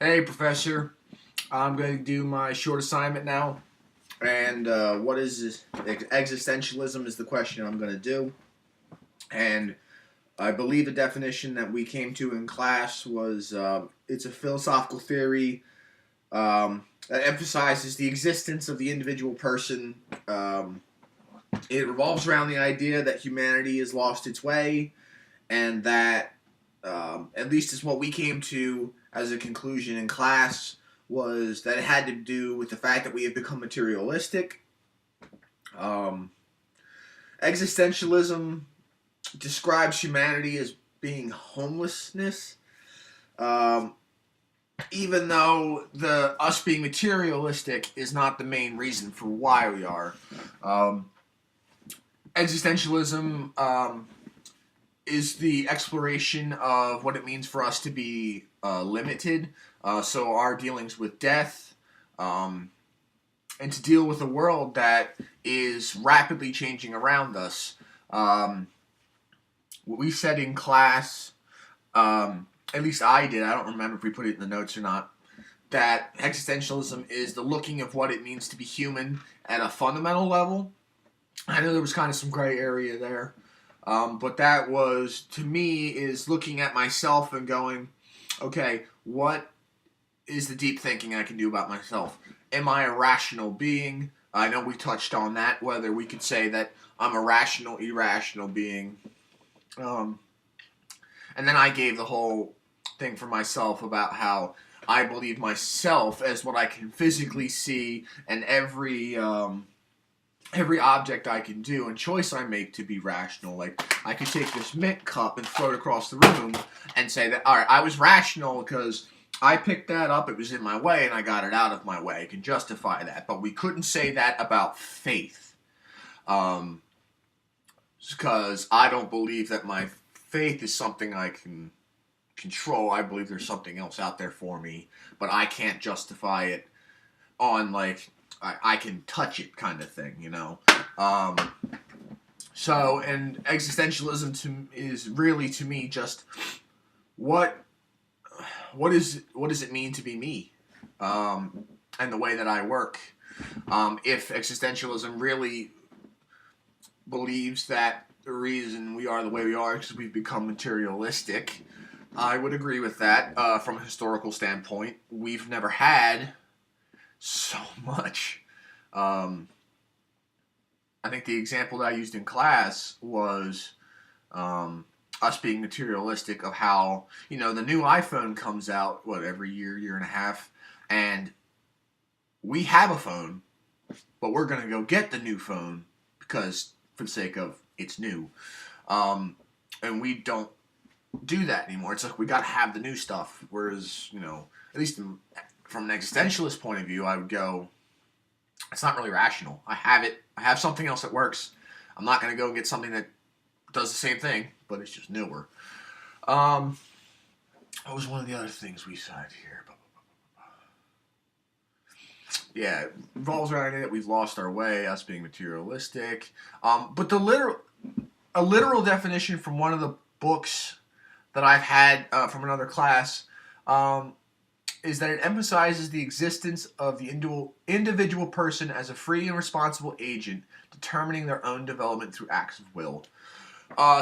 Hey, Professor. I'm going to do my short assignment now. And what is this? Existentialism is the question I'm going to do. And I believe the definition that we came to in class was it's a philosophical theory that emphasizes the existence of the individual person. It revolves around the idea that humanity has lost its way, and that, at least is what we came to as a conclusion in class, was that it had to do with the fact that we have become materialistic. Um, Existentialism describes humanity as being homelessness, um, even though the us being materialistic is not the main reason for why we are. Um, Existentialism is the exploration of what it means for us to be limited. So our dealings with death, and to deal with a world that is rapidly changing around us. What we said in class, at least I did, I don't remember if we put it in the notes or not, that existentialism is the looking of what it means to be human at a fundamental level. I know there was kind of some gray area there. But that was, to me, is looking at myself and going, okay, what is the deep thinking I can do about myself? Am I a rational being? I know we touched on that, whether we could say that I'm a rational, irrational being. Um, and then I gave the whole thing for myself about how I believe myself as what I can physically see, and every object I can do and choice I make to be rational. Like, I could take this mint cup and throw it across the room and say that, all right, I was rational because I picked that up, it was in my way, and I got it out of my way. I can justify that. But we couldn't say that about faith. Because I don't believe that my faith is something I can control. I believe there's something else out there for me, but I can't justify it on, like, I can touch it kind of thing, you know. Um, and existentialism is really, to me, just what does it mean to be me, and the way that I work. If existentialism really believes that the reason we are the way we are is because we've become materialistic, I would agree with that. From a historical standpoint, we've never had so much. I think the example that I used in class was us being materialistic of how, the new iPhone comes out, every year and a half, and we have a phone, but we're going to go get the new phone because, for the sake of it's new. And we don't do that anymore. It's like we got to have the new stuff. Whereas, at least from an existentialist point of view, I would go, it's not really rational. I have it. I have something else that works. I'm not going to go get something that does the same thing, but it's just newer. What was one of the other things we said here? Yeah, it revolves around it that we've lost our way, us being materialistic. But a literal definition from one of the books that I've had from another class is that it emphasizes the existence of the individual person as a free and responsible agent determining their own development through acts of will.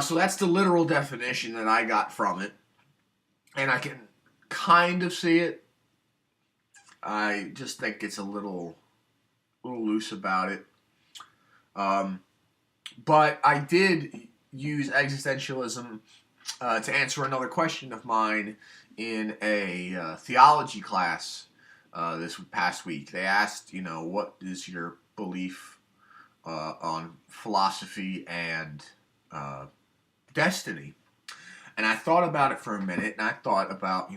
So that's the literal definition that I got from it. And I can kind of see it. I just think it's a little loose about it. But I did use existentialism to answer another question of mine in a theology class this past week. They asked, what is your belief on philosophy and destiny? And I thought about it for a minute, and I thought about,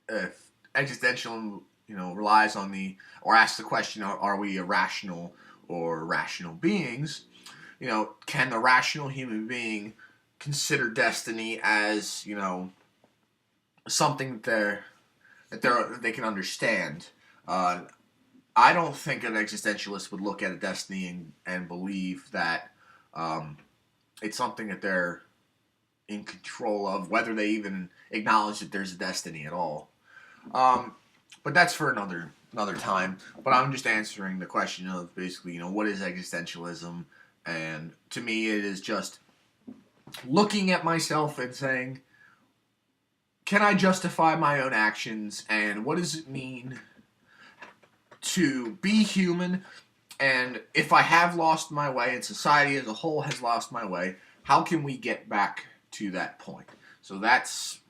if existentialism, relies on or asks the question, are we irrational or rational beings? Can the rational human being consider destiny as, something that they can understand? I don't think an existentialist would look at a destiny and believe that it's something that they're in control of, whether they even acknowledge that there's a destiny at all. But that's for another time. But I'm just answering the question of basically, what is existentialism? And to me, it is just looking at myself and saying, can I justify my own actions? And what does it mean to be human? And if I have lost my way and society as a whole has lost my way, how can we get back to that point? So that's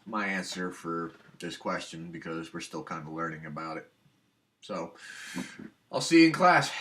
my answer for this question, because we're still kind of learning about it. So I'll see you in class.